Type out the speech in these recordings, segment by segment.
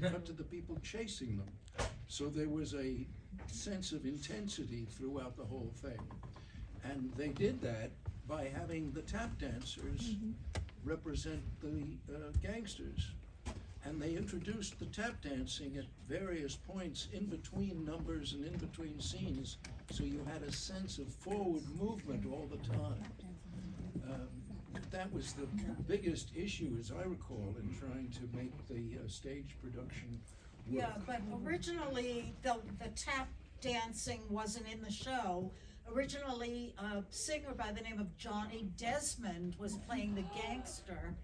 cut to the people chasing them. So there was a sense of intensity throughout the whole thing. And they did that by having the tap dancers represent the gangsters. And they introduced the tap dancing at various points in between numbers and in between scenes, so you had a sense of forward movement all the time. That was the biggest issue, as I recall, in trying to make the stage production work. Yeah, but originally the tap dancing wasn't in the show. Originally, a singer by the name of Johnny Desmond was playing the gangster.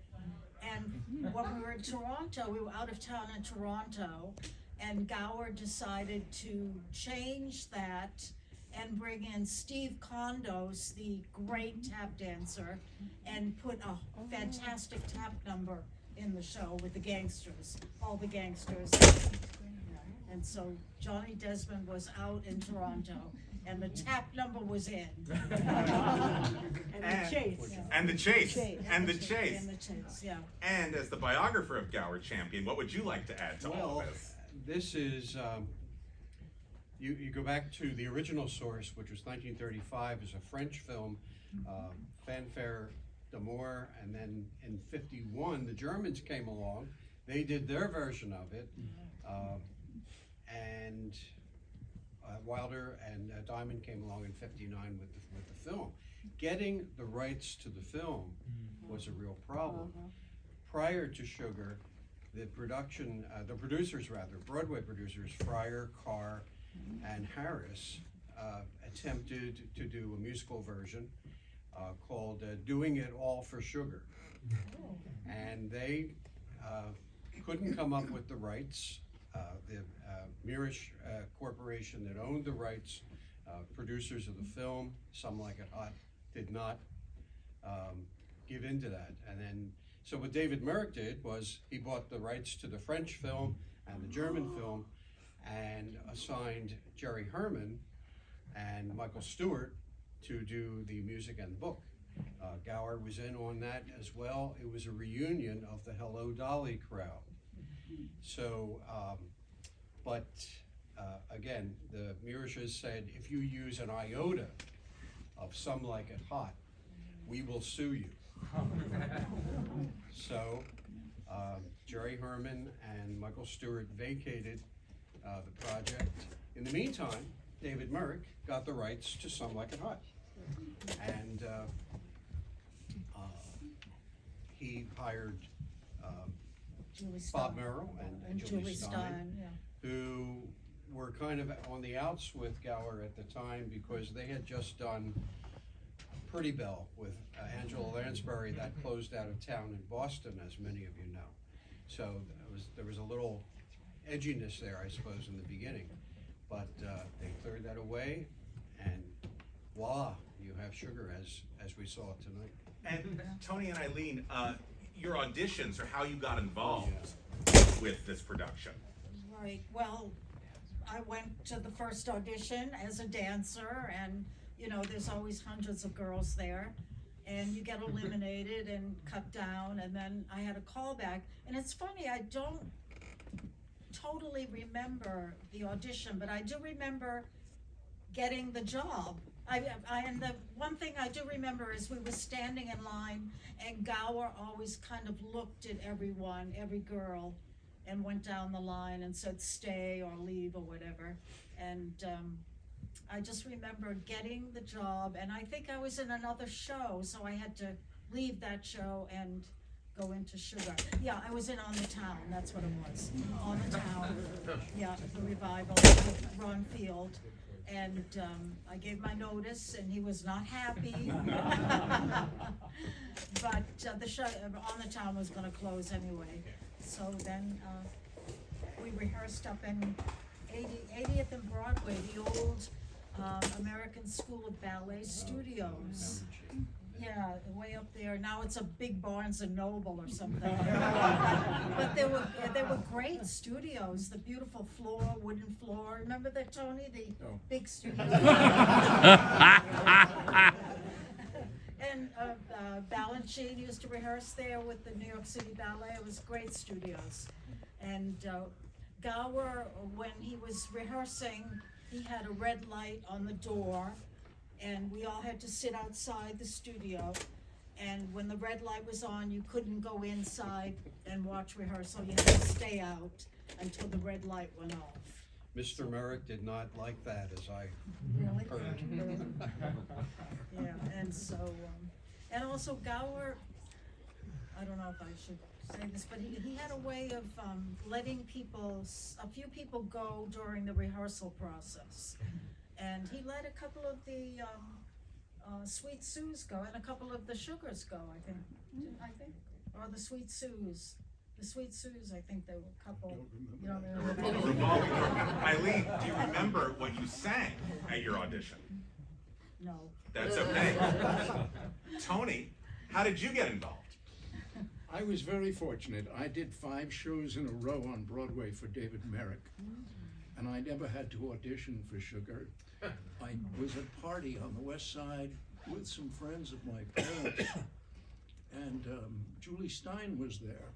And when we were in Toronto, we were out of town in Toronto, and Gower decided to change that and bring in Steve Condos, the great tap dancer, and put a fantastic tap number in the show with the gangsters, all the gangsters. And so Johnny Desmond was out in Toronto, and the tap number was in. And the chase. And the chase. And the chase. And the chase, yeah. And as the biographer of Gower Champion, what would you like to add to all of this? This is, you go back to the original source, which was 1935, as a French film, Fanfare d'Amour, and then in 51, the Germans came along. They did their version of it, and Wilder and Diamond came along in 59 with the film. Getting the rights to the film was a real problem. Prior to Sugar, the producers, Broadway producers, Fryer, Carr, and Harris, attempted to do a musical version called Doing It All for Sugar. And they couldn't come up with the rights. The Mirish Corporation that owned the rights, producers of the film, Some Like It Hot, did not give in to that. And then, so what David Merrick did was he bought the rights to the French film and the German film and assigned Jerry Herman and Michael Stewart to do the music and book. Gower was in on that as well. It was a reunion of the Hello Dolly crowd. So, but again, the Mirishes said, if you use an iota of Some Like It Hot, we will sue you. So, Jerry Herman and Michael Stewart vacated the project. In the meantime, David Merrick got the rights to Some Like It Hot. And he hired Bob Merrill and Julie Stein, who were kind of on the outs with Gower at the time because they had just done Pretty Belle with Angela Lansbury that closed out of town in Boston, as many of you know. So there was a little edginess there, I suppose, in the beginning. But they cleared that away, and voila, you have Sugar as we saw it tonight. And Tony and Eileen, your auditions or how you got involved with this production. Right, well, I went to the first audition as a dancer, and you know, there's always hundreds of girls there, and you get eliminated and cut down, and then I had a callback. And it's funny, I don't totally remember the audition, but I do remember getting the job. And the one thing I do remember is we were standing in line, and Gower always kind of looked at everyone, every girl, and went down the line and said stay or leave or whatever. And I just remember getting the job, and I think I was in another show, so I had to leave that show and go into Sugar. Yeah, I was in On the Town, that's what it was. On the Town, yeah, the revival with Ron Field. And I gave my notice, and he was not happy. But the show On the Town was gonna close anyway. So then we rehearsed up in 80th and Broadway, the old American School of Ballet Studios. Yeah, way up there. Now it's a big Barnes and Noble or something. But they were great studios. The beautiful floor, wooden floor. Remember that, Tony? The big studio. And Balanchine used to rehearse there with the New York City Ballet. It was great studios. And Gower, when he was rehearsing, he had a red light on the door, and we all had to sit outside the studio. And when the red light was on, you couldn't go inside and watch rehearsal. You had to stay out until the red light went off. Mr. Merrick did not like that, as I Really? heard. Yeah, and so, and also Gower, I don't know if I should say this, but he had a way of, letting a few people go during the rehearsal process. And he let a couple of the, Sweet Sues go, and a couple of the Sugars go, I think, or the Sweet Sues. The Sweet Sues, I think they were a couple. Don't You don't remember. remember? Revolving door. Eileen, do you remember what you sang at your audition? No. That's okay. Tony, how did you get involved? I was very fortunate. I did 5 shows in a row on Broadway for David Merrick, and I never had to audition for Sugar. I was at a party on the West Side with some friends of my parents, and Julie Stein was there.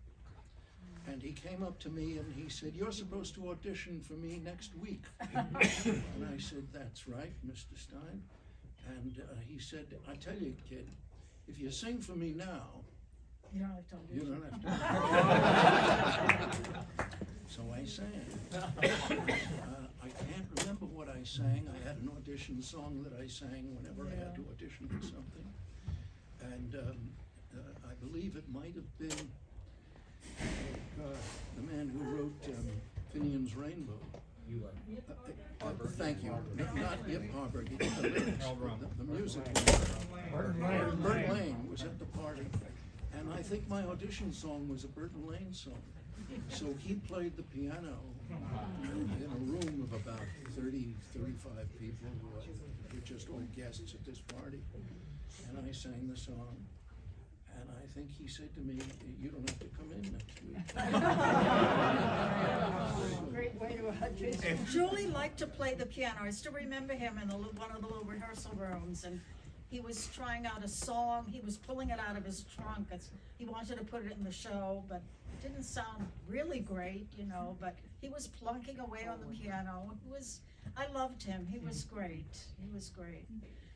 And he came up to me and he said, "You're supposed to audition for me next week." And I said, "That's right, Mr. Stein." And he said, "I tell you, kid, if you sing for me now, You don't have to you audition. don't have to." So I sang. I can't remember what I sang. I had an audition song that I sang whenever I had to audition for something. And I believe it might have been the man who wrote Finian's Rainbow. Thank you. Not Yip Harburg, he did the lyrics, the music. Burt Lane was at the party, and I think my audition song was a Burton Lane song. So he played the piano in a room of about 30, 35 people who were just all guests at this party. And I sang the song. And I think he said to me, "You don't have to come in next week." Great way to audition. Julie liked to play the piano. I still remember him in one of the little rehearsal rooms, and he was trying out a song. He was pulling it out of his trunk. He wanted to put it in the show, but it didn't sound really great, but he was plunking away on the piano. I loved him. He was great. He was great.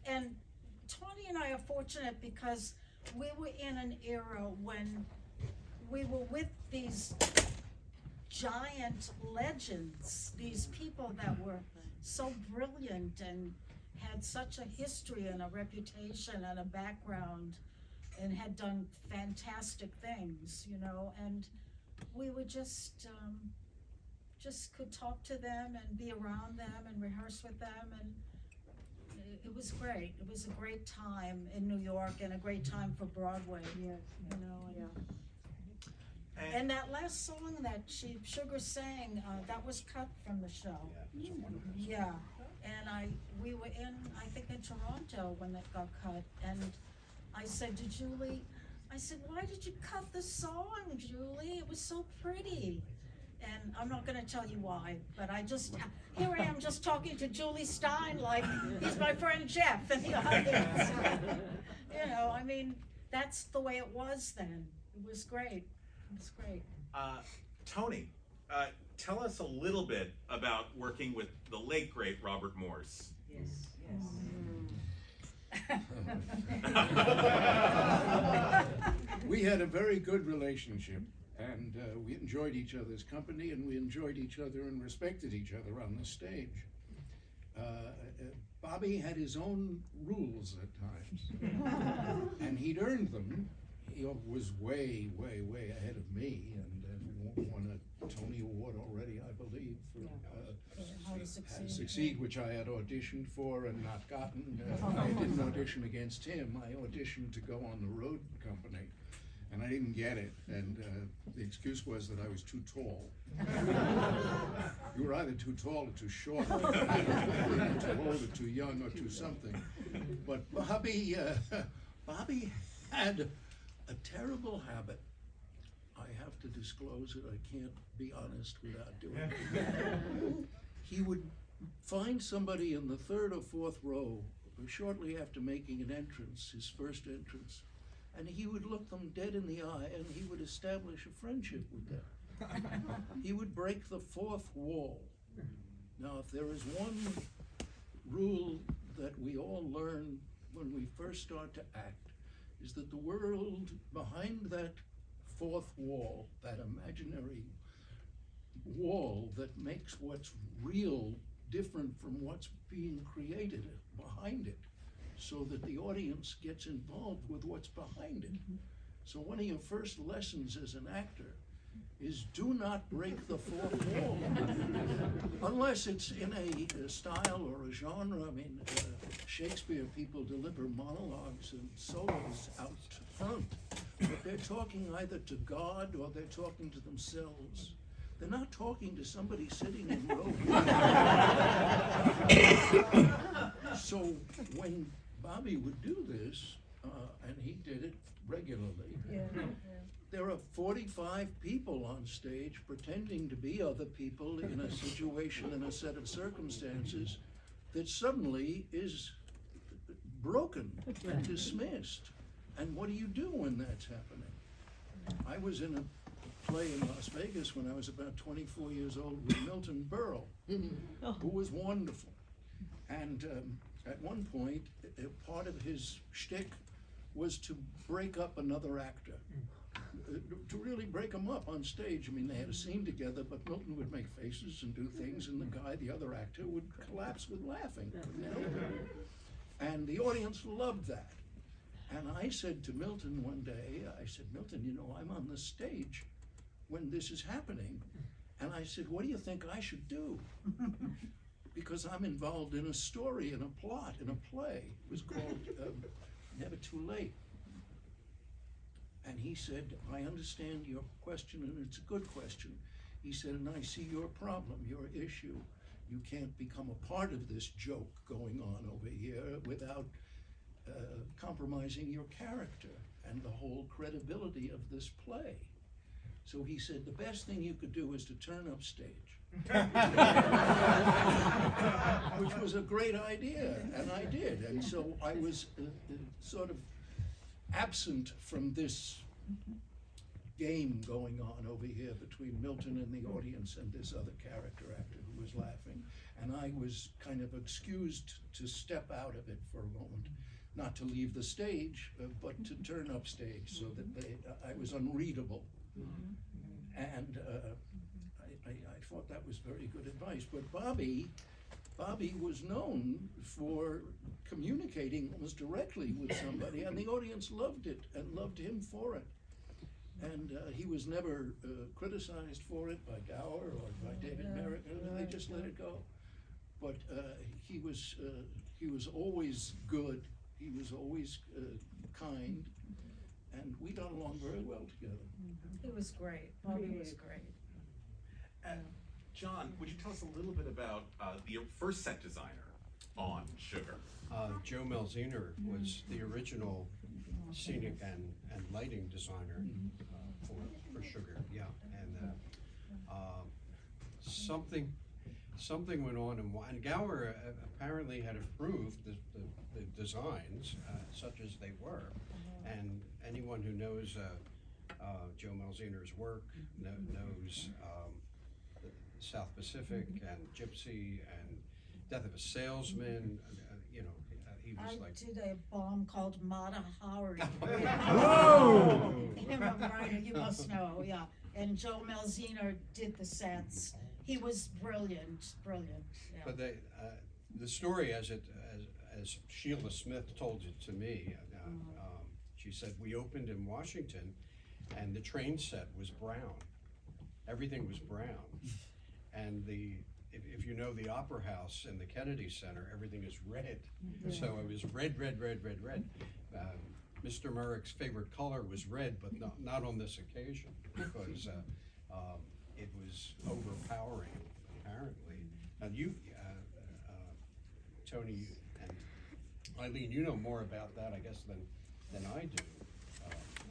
And Tony and I are fortunate because we were in an era when we were with these giant legends, these people that were so brilliant and had such a history and a reputation and a background and had done fantastic things, and we would just could talk to them and be around them and rehearse with them, and it was great. It was a great time in New York and a great time for Broadway. And that last song that Sugar sang, that was cut from the show. Yeah, and we were in Toronto when that got cut, and I said to Julie, "Why did you cut the song, Julie? It was so pretty." And I'm not gonna tell you why, but here I am just talking to Julie Stein like he's my friend Jeff in the audience. That's the way it was then. It was great. It was great. Tony, tell us a little bit about working with the late great Robert Morse. Yes. We had a very good relationship, and we enjoyed each other's company, and we enjoyed each other and respected each other on the stage. Bobby had his own rules at times, and he'd earned them. He was way, way, way ahead of me, and won a Tony Award already, I believe, for How to How to Succeed, which I had auditioned for and not gotten. I didn't audition against him. I auditioned to go on the road company, and I didn't get it. And the excuse was that I was too tall. You were either too tall or too short, too old or too young or too something. But Bobby had a terrible habit. I have to disclose it. I can't be honest without doing it. He would find somebody in the third or fourth row shortly after making an entrance, his first entrance, and he would look them dead in the eye and he would establish a friendship with them. He would break the fourth wall. Now, if there is one rule that we all learn when we first start to act, is that the world behind that fourth wall, that imaginary wall that makes what's real different from what's being created behind it, so that the audience gets involved with what's behind it. So one of your first lessons as an actor is do not break the fourth wall. Unless it's in a style or a genre. I mean, Shakespeare people deliver monologues and solos out front, but they're talking either to God or they're talking to themselves. They're not talking to somebody sitting in row. So when Bobby would do this, and he did it regularly, there are 45 people on stage pretending to be other people in a situation, in a set of circumstances that suddenly is broken and dismissed. And what do you do when that's happening? I was in a play in Las Vegas when I was about 24 years old with Milton Berle, who was wonderful. And at one point, part of his shtick was to break up another actor. To really break them up on stage. I mean, they had a scene together, but Milton would make faces and do things, and the other actor would collapse with laughing. You know? And the audience loved that. And I said to Milton one day, I said, Milton, you know, I'm on the stage when this is happening. And I said, what do you think I should do? Because I'm involved in a story, in a plot, in a play. It was called Never Too Late. And he said, I understand your question, and it's a good question. He said, and I see your problem, your issue. You can't become a part of this joke going on over here without compromising your character and the whole credibility of this play. So he said, the best thing you could do is to turn up stage. Which was a great idea, and I did. And so I was sort of absent from this game going on over here between Milton and the audience and this other character actor who was laughing. And I was kind of excused to step out of it for a moment, not to leave the stage, but to turn up stage so that I was unreadable. And I thought that was very good advice. But Bobby was known for communicating almost directly with somebody, and the audience loved it and loved him for it. And he was never criticized for it by Gower or by David Merrick. They just let it go. But he was always good. He was always kind, and we got along very well together. He was great. Bobby was great. John, would you tell us a little bit about your first set designer on Sugar? Joe Melziner was the original scenic and lighting designer for Sugar, yeah. And something went on, and Gower apparently had approved the designs, such as they were. And anyone who knows Joe Melziner's work knows South Pacific and Gypsy and Death of a Salesman. You know, he was I like. did a bomb called Mata Howard. Whoa! Him, a writer, you must know, yeah. And Joe Melziner did the sets. He was brilliant. Yeah. But the story, as Sheila Smith told it to me, she said we opened in Washington, and the train set was brown. Everything was brown, and if you know the Opera House and the Kennedy Center, everything is red. So it was red. Mr. Merrick's favorite color was red, but not on this occasion, because it was overpowering, apparently. And you, Tony and Eileen, you know more about that, I guess, than I do.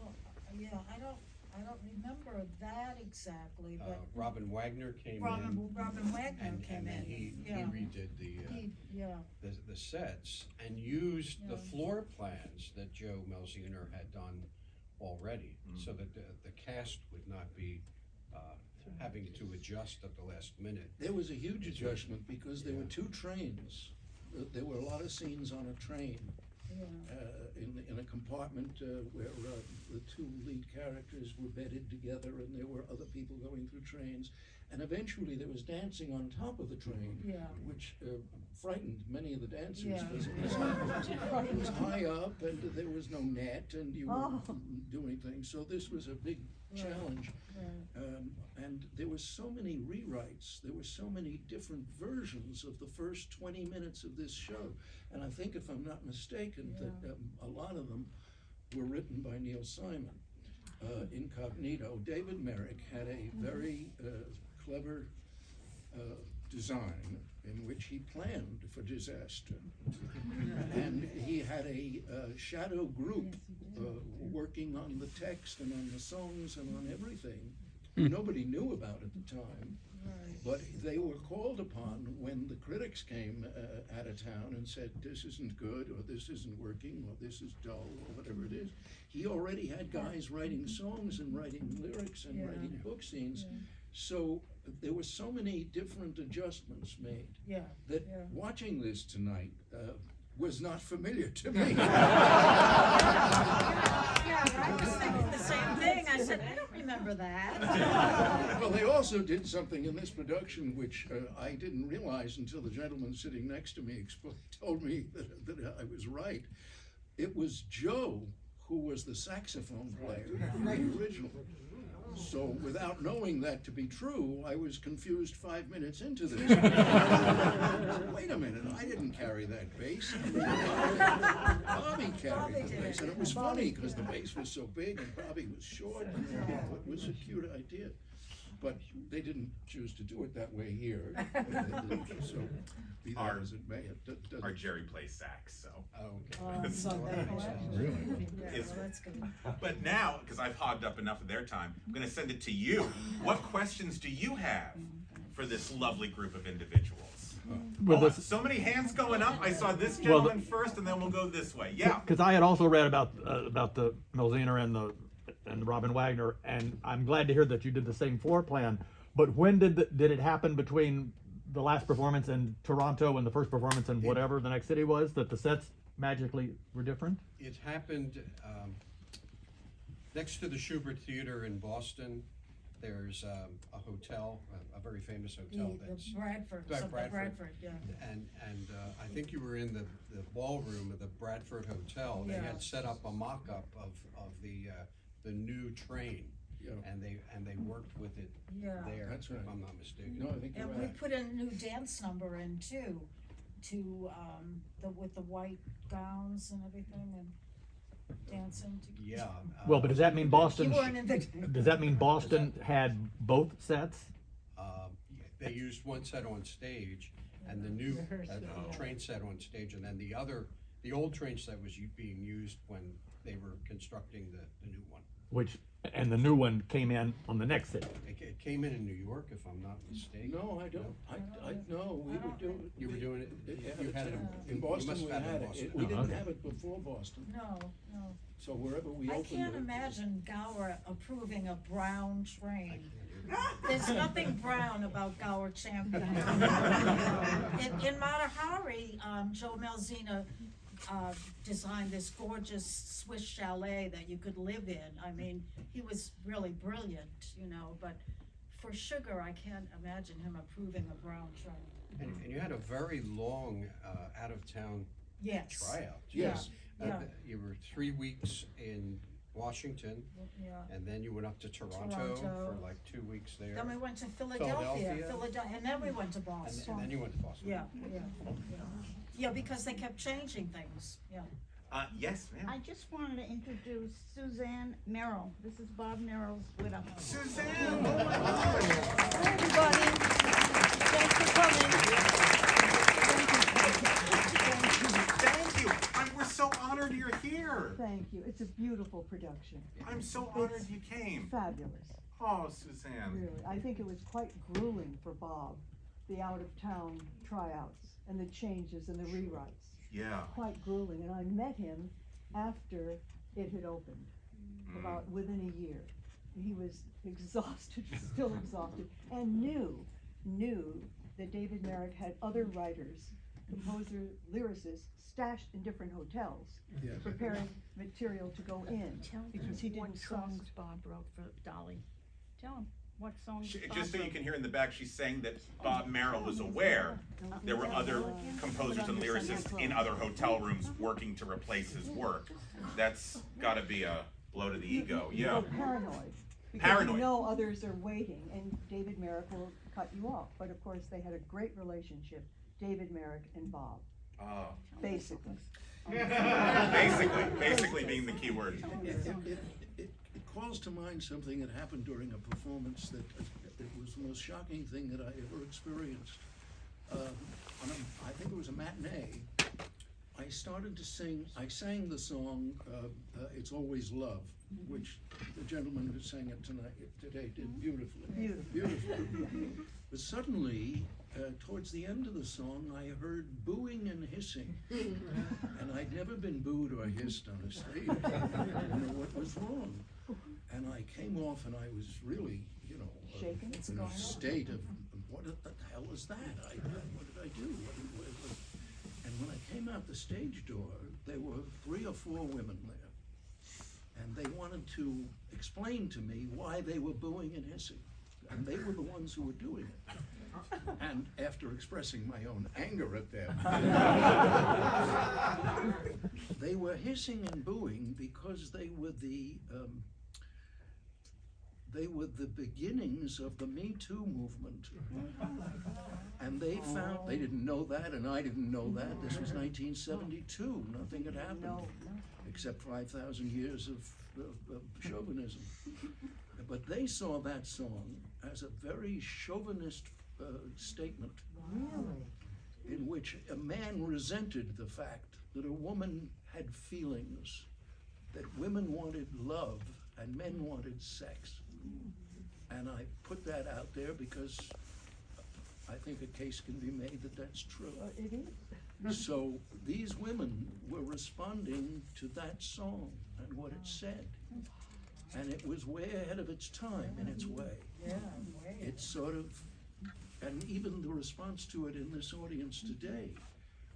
Well, yeah, I don't remember that exactly, but. Robin Wagner came in. Robin Wagner came and in. he Yeah. redid the sets and used the floor plans that Joe Melziner had done already, so that the cast would not be having to adjust at the last minute. There was a huge adjustment because there were two trains. There were a lot of scenes on a train, in a compartment where the two lead characters were bedded together, and there were other people going through trains. And eventually there was dancing on top of the train, which frightened many of the dancers because it was high up and there was no net and you were doing things. So this was a big challenge. And there were so many rewrites. There were so many different versions of the first 20 minutes of this show. And I think, if I'm not mistaken, that a lot of them were written by Neil Simon. Incognito. David Merrick had a very clever design in which he planned for disaster. And he had a shadow group working on the text and on the songs and on everything. Nobody knew about at the time, but they were called upon when the critics came out of town and said, this isn't good, or this isn't working, or this is dull, or whatever it is. He already had guys writing songs and writing lyrics and writing book scenes. So there were so many different adjustments made that watching this tonight was not familiar to me. I was thinking the same thing. I said, I don't remember that. Well, they also did something in this production which I didn't realize until the gentleman sitting next to me told me that I was right. It was Joe who was the saxophone player in the original. So without knowing that to be true, I was confused 5 minutes into this. Wait a minute, I didn't carry that bass. Bobby carried the bass, and it was funny because the bass was so big and Bobby was short. It was a cute idea. But they didn't choose to do it that way here. So be that as it may, Our Jerry plays sax, so. Really? That's good. But now, because I've hogged up enough of their time, I'm going to send it to you. What questions do you have for this lovely group of individuals? So many hands going up. I saw this gentleman first, and then we'll go this way. Yeah. Because I had also read about the Melziner and Robin Wagner, and I'm glad to hear that you did the same floor plan. But when did it happen between the last performance in Toronto and the first performance in whatever the next city was, that the sets magically were different? It happened next to the Schubert Theater in Boston. There's a hotel, a very famous hotel. The Bradford, yeah. And I think you were in the ballroom of the Bradford Hotel. They had set up a mock-up of the new train. And they worked with it there. That's right. If I'm not mistaken. No, I think you're And right. we put a new dance number in too, with the white gowns and everything and dancing together. Yeah. Well, but does that mean Boston? You weren't in the. Does that mean Boston had both sets? They used one set on stage, and the new train set on stage, and then the old train set was being used when they were constructing the new one. And the new one came in on the next city. It came in New York, if I'm not mistaken. No, I don't. No, we were doing. You were doing it. You had it in Boston. We had it. We didn't have it before Boston. No. So wherever we I opened can't it. imagine Gower approving a brown train. There's nothing brown about Gower Champion. In Mata Hari, Joe Melzina designed this gorgeous Swiss chalet that you could live in. I mean, he was really brilliant, but for Sugar, I can't imagine him approving a brown train. And you had a very long out-of-town tryout. Yes. You were 3 weeks in Washington, and then you went up to Toronto for like 2 weeks there. Then we went to Philadelphia, and then we went to Boston. And then you went to Boston. Yeah, because they kept changing things, Yes, ma'am. I just wanted to introduce Suzanne Merrill. This is Bob Merrill's widow. Suzanne! Hi, everybody. Thanks for coming. Thank you. We're so honored you're here. Thank you. It's a beautiful production. I'm so honored you came. Fabulous. Oh, Suzanne. Really. I think it was quite grueling for Bob, the out-of-town tryouts and the changes and the rewrites. Yeah. Quite grueling. And I met him after it had opened, about within a year. he was exhausted, still exhausted, and knew that David Merrick had other writers, composers, lyricists stashed in different hotels, Yes. preparing material to go in, Tell because he what didn't songs trust. Bob wrote for Dolly. Tell him what songs Bob Just so you wrote. can hear in the back, she's saying that Bob Merrill was aware there were other composers and lyricists in other hotel rooms working to replace his work. That's gotta be a blow to the ego, You yeah. go paranoid. Because Paranoid. you know others are waiting, and David Merrick will cut you off. But of course, they had a great relationship, David Merrick and Bob, Oh. basically. Basically being the key word. It calls to mind something that happened during a performance that it was the most shocking thing that I ever experienced. I think it was a matinee. I started to sing, I sang the song, It's Always Love, which the gentleman who sang it today did beautifully. Beautifully. But suddenly, towards the end of the song, I heard booing and hissing. And I'd never been booed or hissed on a stage. I didn't know what was wrong. And I came off and I was really, Shaken? in a state of, what the hell is that? What did I do? And when I came out the stage door, there were 3 or 4 women there. And they wanted to explain to me why they were booing and hissing. And they were the ones who were doing it. And after expressing my own anger at them, they were hissing and booing because they were the beginnings of the Me Too movement. And they found, they didn't know that, and I didn't know that. This was 1972. Nothing had happened No. except 5,000 years of chauvinism. But they saw that song as a very chauvinist statement, in which a man resented the fact that a woman had feelings, that women wanted love and men wanted sex. And I put that out there because I think a case can be made that that's true. It is. So these women were responding to that song and what it said. And it was way ahead of its time in its way. It's sort of, and even the response to it in this audience today,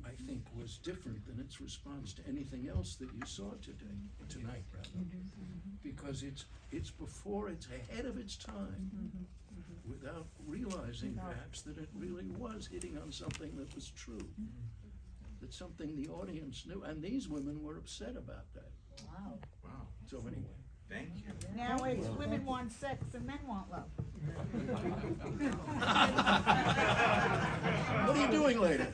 I think, was different than its response to anything else that you saw tonight, rather. Because it's ahead of its time, without realizing perhaps that it really was hitting on something that was true. That's something the audience knew, and these women were upset about that. Wow. Wow, So anyway. thank you. Now it's women want sex and men want love. What are you doing later?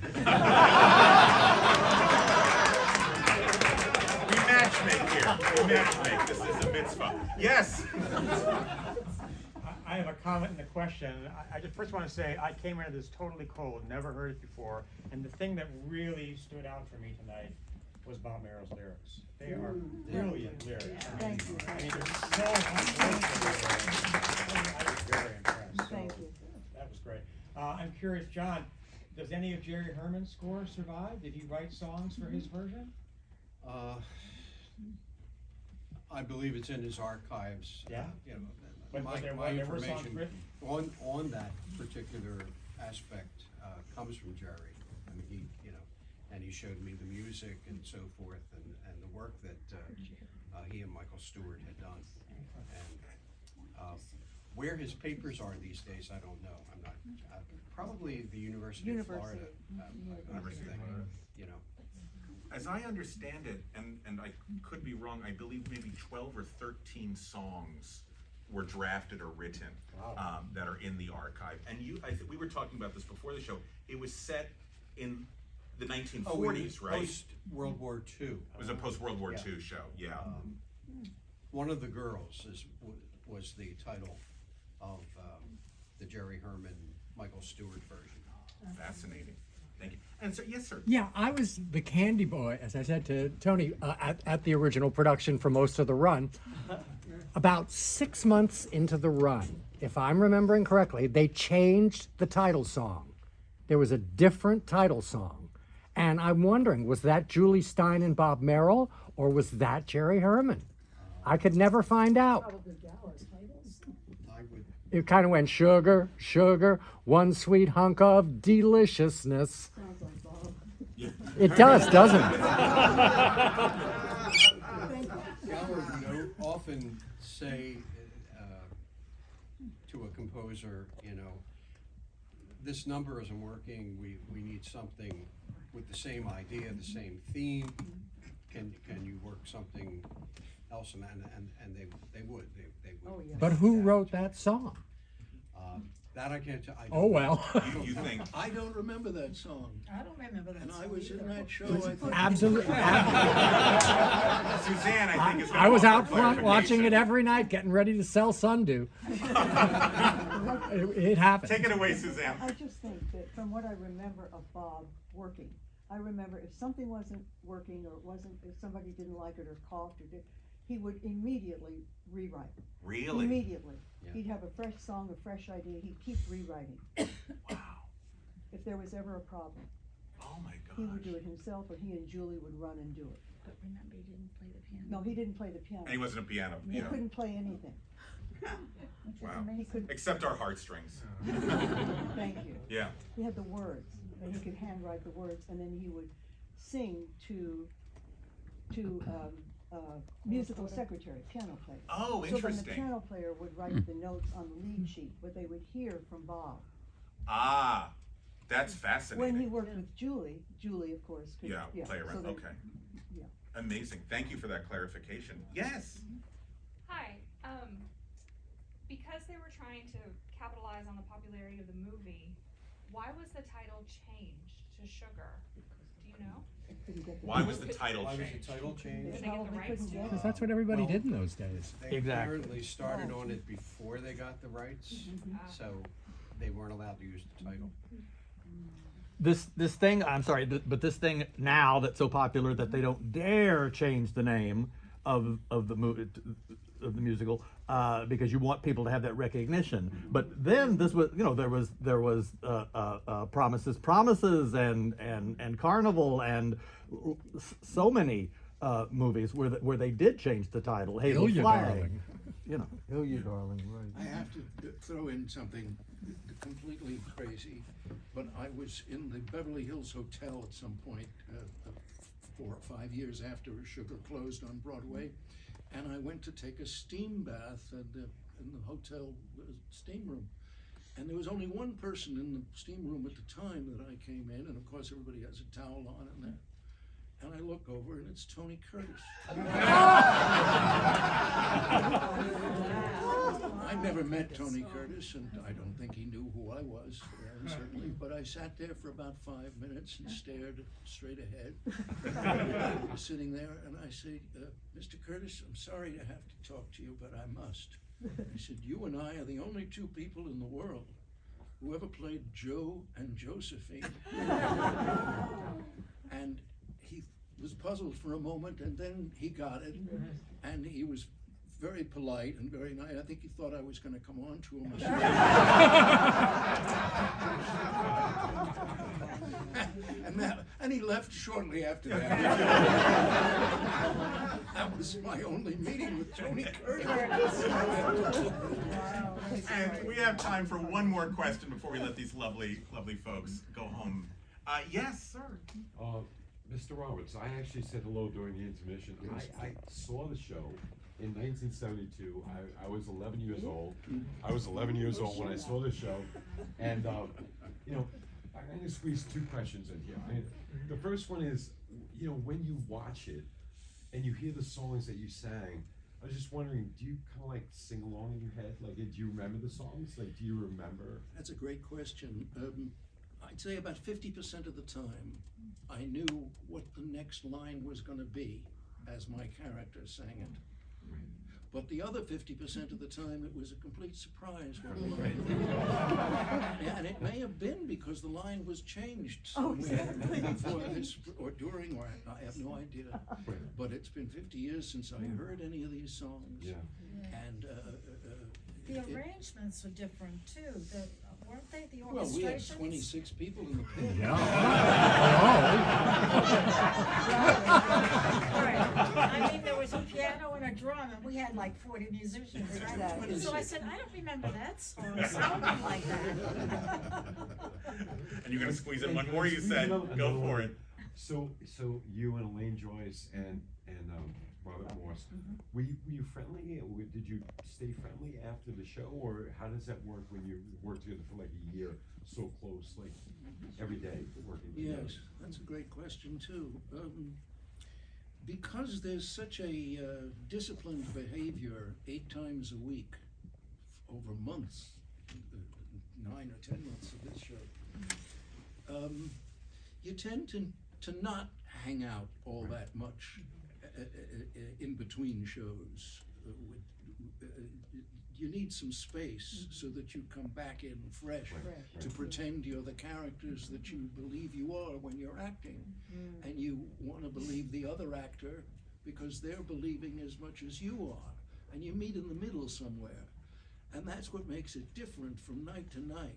We matchmake here. We matchmake. This is a mitzvah. Yes. I have a comment and a question. I just first want to say I came into this totally cold, never heard it before, and the thing that really stood out for me tonight was Bob Merrill's lyrics. They are brilliant lyrics. Thank you. I mean, there's so much I was very impressed. So Thank you. That was great. I'm curious, John, does any of Jerry Herman's score survive? Did he write songs for his version? I believe it's in his archives. Yeah? But My there were songs information written? on that particular aspect comes from Jerry. I mean, and he showed me the music and so forth, and the work that he and Michael Stewart had done. And where his papers are these days, I don't know. I'm not, probably the University of Florida. I would think, As I understand it, and I could be wrong, I believe maybe 12 or 13 songs were drafted or written that are in the archive. And we were talking about this before the show. It was set in the 1940s, right? Post-World War II. It was a post-World War II show, yeah. One of the Girls was the title of the Jerry Herman, Michael Stewart version. Fascinating. Thank you. And so, yes, sir. Yeah, I was the candy boy, as I said to Tony, at the original production for most of the run. About 6 months into the run, if I'm remembering correctly, they changed the title song. There was a different title song. And I'm wondering, was that Julie Stein and Bob Merrill, or was that Jerry Herman? I could never find out. it kind of went sugar, sugar, one sweet hunk of deliciousness. Sounds like Bob. It does, doesn't it? Gower, we often say to a composer, this number isn't working, we need something with the same idea, the same theme. Can you work something else? And they would. Oh, yeah. But who wrote that song? That I can't tell. Oh, well. You think? I don't remember that song. I don't remember that And song I was in either. that show, I think. Absolutely. Suzanne, I think is. I was gonna out offer front watching it clarification. every night, getting ready to sell Sundew. It happened. Take it away, Suzanne. I just think that from what I remember of Bob working, I remember if something wasn't working or if somebody didn't like it or coughed or he would immediately rewrite. Really? Immediately. Yeah. He'd have a fresh song, a fresh idea, he'd keep rewriting. Wow. If there was ever a problem, Oh my he would do gosh. it himself or he and Julie would run and do it. But remember, he didn't play the piano. No, he didn't play the piano. And he wasn't a piano. He couldn't play anything. Which is Wow. He amazing. could, Except our heartstrings. thank you. Yeah. He had the words, and he could handwrite the words, and then he would sing to musical secretary, piano player. Oh, So then the interesting. piano player would write the notes on the lead sheet, what they would hear from Bob. Ah, that's When he fascinating. worked with Julie, of course, could, Yeah, play so around. they- Okay. yeah. Amazing. Thank you for that clarification. Yes. Hi. Because they were trying to capitalize on the popularity of the movie, why was the title changed to Sugar? Do you know? Couldn't get the- Why was the title Why was changed? the title They changed? Did they get the probably rights couldn't to get it? Because that's what everybody Well, did in those days. They Exactly. apparently started on it before they got the rights, so they weren't allowed to use the title. This thing, I'm sorry, but this thing now that's so popular that they don't dare change the name of the musical because you want people to have that recognition. But then this was, there was Promises, and Carnival, and so many movies where they did change the title. Hazel Hill, you Flag, darling. Hill, you darling, right? I have to throw in something completely crazy, but I was in the Beverly Hills Hotel at some point, 4 or 5 years after Sugar closed on Broadway, and I went to take a steam bath in the hotel steam room. And there was only one person in the steam room at the time that I came in, and of course everybody has a towel on in there. And I look over and it's Tony Curtis. I never met Tony Curtis, and I don't think he knew who I was, certainly, but I sat there for about 5 minutes and stared straight ahead, sitting there, and I said, Mr. Curtis, I'm sorry to have to talk to you, but I must. I said, you and I are the only two people in the world who ever played Joe and Josephine. And he was puzzled for a moment, and then he got it, and he was very polite and very nice. I think he thought I was going to come on to him. And he left shortly after that. That was my only meeting with Tony Curtis. And we have time for one more question before we let these lovely folks go home. Yes, sir. Mr. Roberts, I actually said hello during the intermission. I saw the show in 1972. I was 11 years old. I was 11 years old when I saw the show. And, I'm going to squeeze 2 questions in here. The first one is, when you watch it and you hear the songs that you sang, I was just wondering, do you kind of like sing along in your head? Like, do you remember the songs? Like, do you remember? That's a great question. I'd say about 50% of the time, I knew what the next line was going to be as my character sang it. But the other 50% of the time, it was a complete surprise what the line was. And it may have been because the line was changed somewhere before this or during, or I have no idea. But it's been 50 years since I heard any of these songs. Yeah. And The arrangements are different too. weren't they, the Well, we had orchestrations? 26 people in the pit. Right. I mean, there was a piano and a drum, and we had like 40 musicians, right? Exactly. So I said, I don't remember that song sounding like that. And you're gonna squeeze in one more, you said, go for it. So you and Elaine Joyce and Robert Morse, were you friendly? Or did you stay friendly after the show, or how does that work when you work together for like a year, so close, like every day working together? Yes, that's a great question too. Because there's such a disciplined behavior 8 times a week over months, 9 or 10 months of this show, you tend to not hang out all that much in between shows. You need some space so that you come back in fresh to pretend you're the characters that you believe you are when you're acting. And you want to believe the other actor because they're believing as much as you are. And you meet in the middle somewhere. And that's what makes it different from night to night.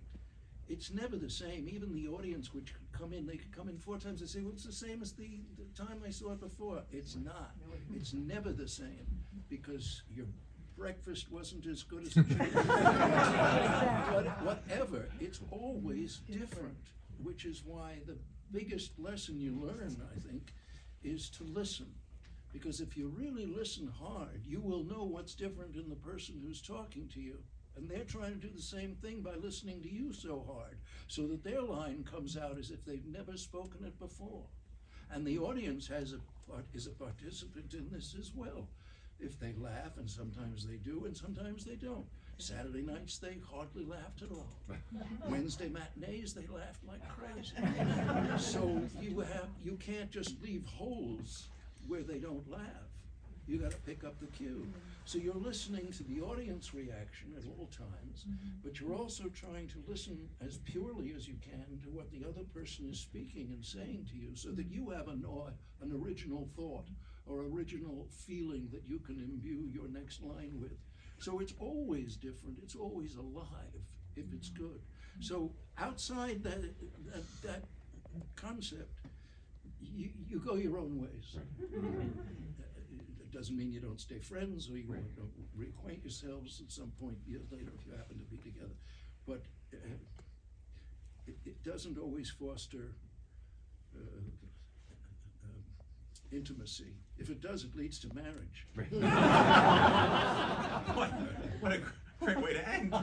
It's never the same. Even the audience which come in, they could come in 4 times and say, well, it's the same as the time I saw it before. It's not. It's never the same because your breakfast wasn't as good as it should have been. Whatever, it's always different, which is why the biggest lesson you learn, I think, is to listen. Because if you really listen hard, you will know what's different in the person who's talking to you. And they're trying to do the same thing by listening to you so hard, so that their line comes out as if they've never spoken it before. And the audience is a participant in this as well. If they laugh, and sometimes they do, and sometimes they don't. Saturday nights, they hardly laughed at all. Wednesday matinees, they laughed like crazy. So you can't just leave holes where they don't laugh. You gotta pick up the cue. So you're listening to the audience reaction at all times, but you're also trying to listen as purely as you can to what the other person is speaking and saying to you, so that you have an original thought or original feeling that you can imbue your next line with. So it's always different, it's always alive if it's good. So outside that concept, you go your own ways. It doesn't mean you don't stay friends or you don't reacquaint yourselves at some point years later if you happen to be together. But it doesn't always foster intimacy. If it does, it leads to marriage. What a great way to end. Good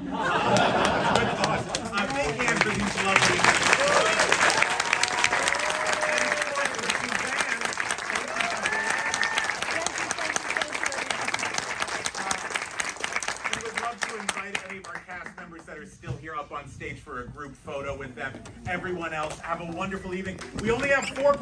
thought. Big hand for these lovely. That are still here up on stage for a group photo with them. Everyone else, have a wonderful evening. We only have 4